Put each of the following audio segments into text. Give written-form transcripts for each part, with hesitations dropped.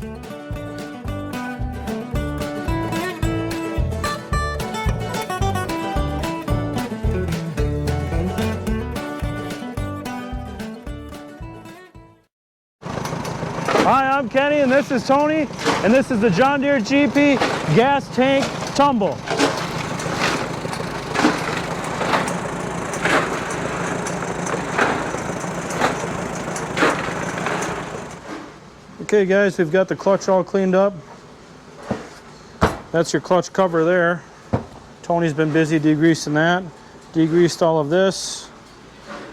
Hi, I'm Kenny and this is Tony, and this is the John Deere GP gas tank tumble. Okay guys, we've got the clutch all cleaned up. That's your clutch cover there. Tony's been busy degreasing that. Degreased all of this.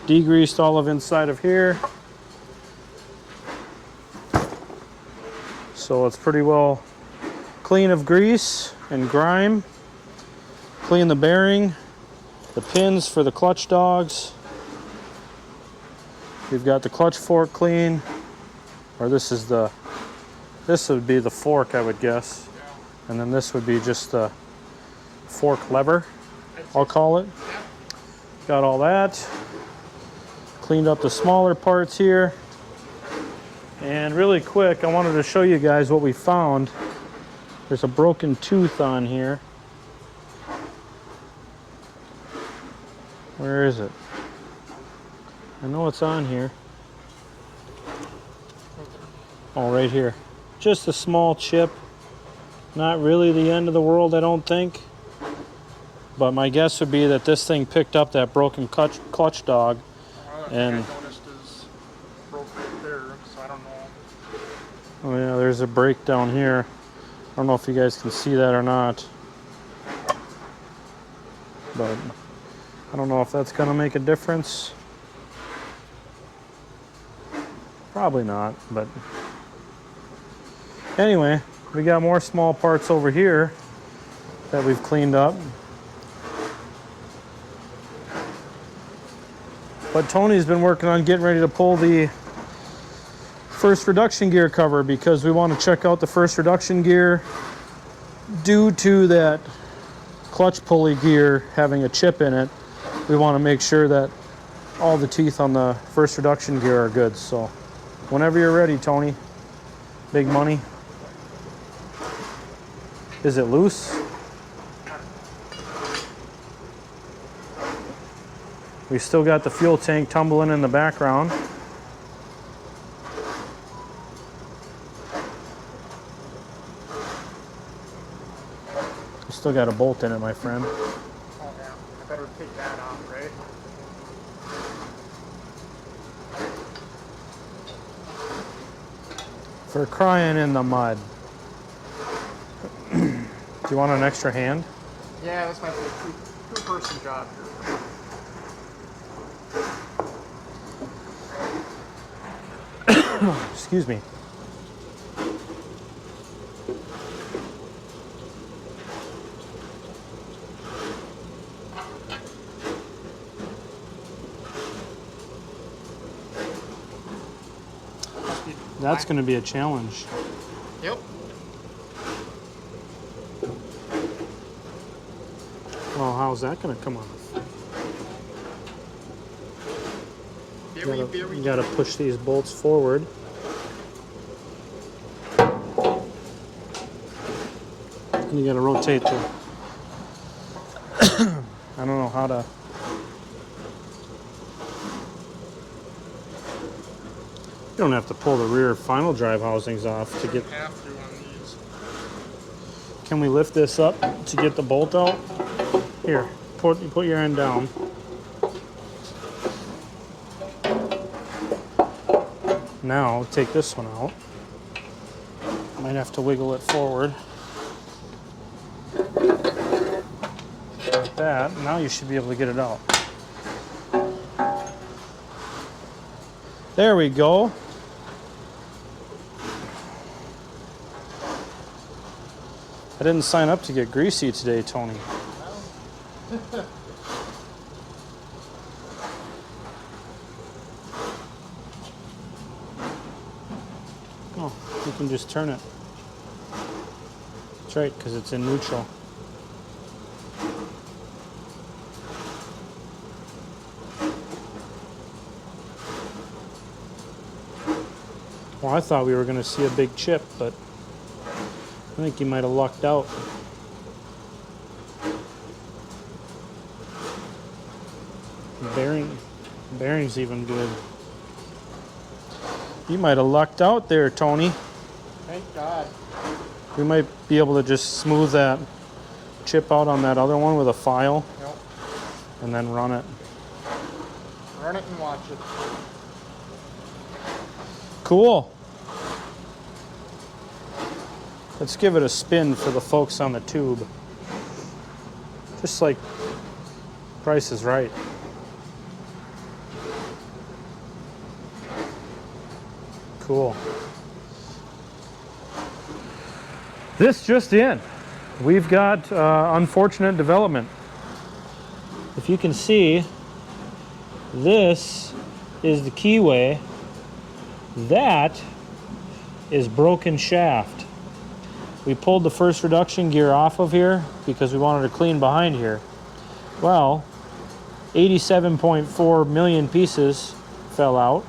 Degreased all of inside of here. So it's pretty well clean of grease and grime. Clean the bearing, the pins for the clutch dogs. We've got the clutch fork clean, or this would be the fork, I would guess. And then this would be just the fork lever, I'll call it. Got all that. Cleaned up the smaller parts here. And really quick, I wanted to show you guys what we found. There's a broken tooth on here. Where is it? I know it's on here. Oh, right here. Just a small chip. Not really the end of the world, I don't think. But my guess would be that this thing picked up that broken clutch dog. And oh yeah, there's a break down here. I don't know if you guys can see that or not. But I don't know if that's gonna make a difference. Probably not, but anyway, we got more small parts over here that we've cleaned up. But Tony's been working on getting ready to pull the first reduction gear cover because we want to check out the first reduction gear due to that clutch pulley gear having a chip in it. We want to make sure that all the teeth on the first reduction gear are good. So whenever you're ready, Tony. Big money. Is it loose? We still got the fuel tank tumbling in the background. You still got a bolt in it, my friend. Oh yeah, I better take that off, right? For crying in the mud. Do you want an extra hand? Yeah, this might be a two-person job here. Excuse me. That's going to be a challenge. Yep. Well, how's that going to come off? You got to push these bolts forward. And you got to rotate the... I don't know how to... You don't have to pull the rear final drive housings off to get... Have to on these. Can we lift this up to get the bolt out? Here, put your end down. Now, take this one out. Might have to wiggle it forward. Like that. Now you should be able to get it out. There we go. I didn't sign up to get greasy today, Tony. Oh, you can just turn it. That's right, because it's in neutral. Well, I thought we were going to see a big chip, but I think you might have lucked out. Bearing's even good. You might have lucked out there, Tony. Thank God. We might be able to just smooth that chip out on that other one with a file. Yep. And then run it. Run it and watch it. Cool. Let's give it a spin for the folks on the tube. Just like Price is Right. Cool. This just in. We've got unfortunate development. If you can see, this is the keyway. That is broken shaft. We pulled the first reduction gear off of here because we wanted to clean behind here. Well, 87.4 million pieces fell out,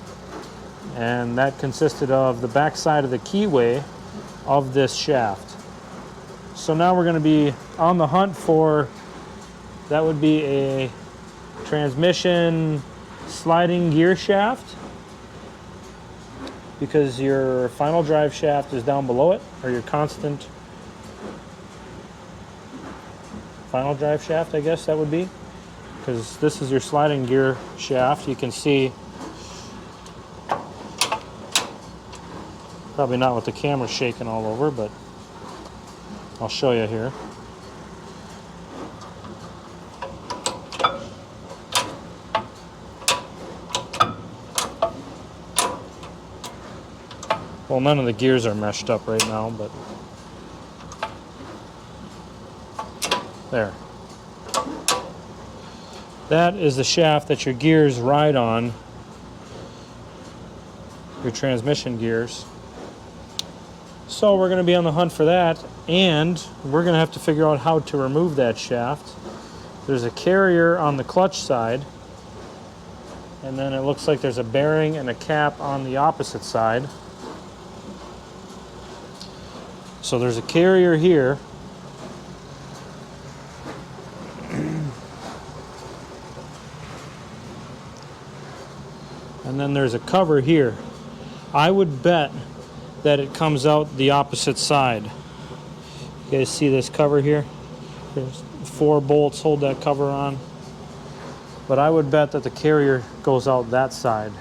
and that consisted of the backside of the keyway of this shaft. So now we're going to be on the hunt for, that would be a transmission sliding gear shaft, because your final drive shaft is down below it, or your constant final drive shaft, I guess that would be, because this is your sliding gear shaft. You can see, probably not with the camera shaking all over, but I'll show you here. Well, none of the gears are meshed up right now, but there. That is the shaft that your gears ride on, your transmission gears. So we're going to be on the hunt for that, and we're going to have to figure out how to remove that shaft. There's a carrier on the clutch side, and then it looks like there's a bearing and a cap on the opposite side. So there's a carrier here. And then there's a cover here. I would bet that it comes out the opposite side. You guys see this cover here? There's 4 bolts hold that cover on. But I would bet that the carrier goes out that side.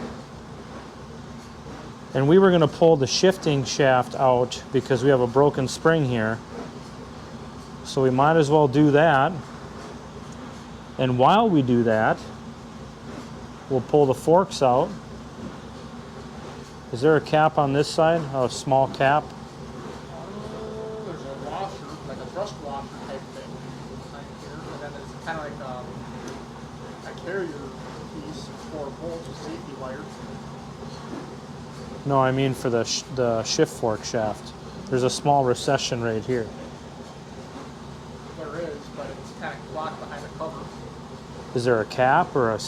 And we were going to pull the shifting shaft out because we have a broken spring here. So we might as well do that. And while we do that, we'll pull the forks out. Is there a cap on this side? Oh, a small cap? There's a washer, like a thrust washer type thing behind here. And then there's kind of like a carrier piece, 4 bolts with safety wire. No, I mean for the shift fork shaft. There's a small recession right here. There is, but it's kind of blocked behind the cover. Is there a cap or a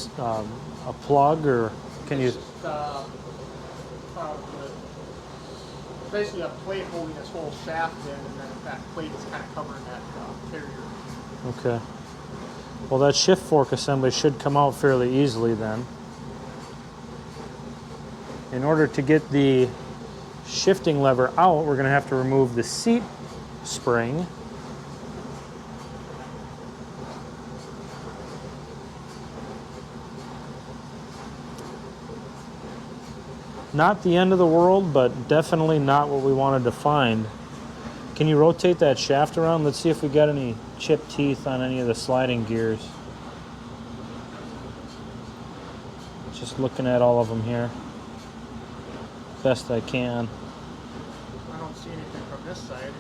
plug, or can you? It's just, basically a plate holding this whole shaft in, and then that plate is kind of covering that carrier. Okay. Well, that shift fork assembly should come out fairly easily then. In order to get the shifting lever out, we're going to have to remove the seat spring. Not the end of the world, but definitely not what we wanted to find. Can you rotate that shaft around? Let's see if we got any chipped teeth on any of the sliding gears. Just looking at all of them here. Best I can. I don't see anything from this side.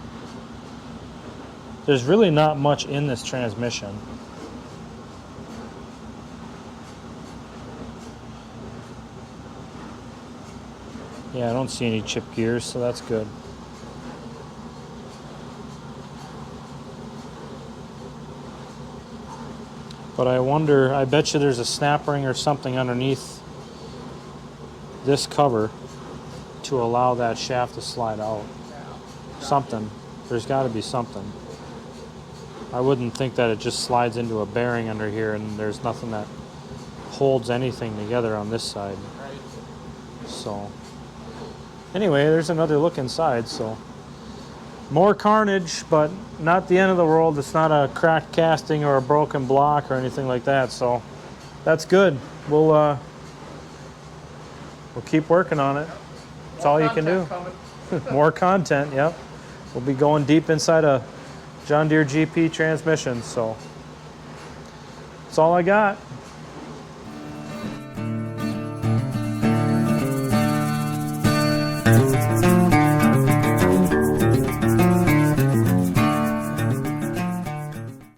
There's really not much in this transmission. Yeah, I don't see any chip gears, so that's good. But I wonder, I bet you there's a snap ring or something underneath this cover to allow that shaft to slide out. Yeah. Something. There's got to be something. I wouldn't think that it just slides into a bearing under here and there's nothing that holds anything together on this side. Right. So anyway, there's another look inside. So more carnage, but not the end of the world. It's not a cracked casting or a broken block or anything like that. So that's good. We'll keep working on it. That's all you can do. More content, yep. We'll be going deep inside a John Deere GP transmission, so that's all I got.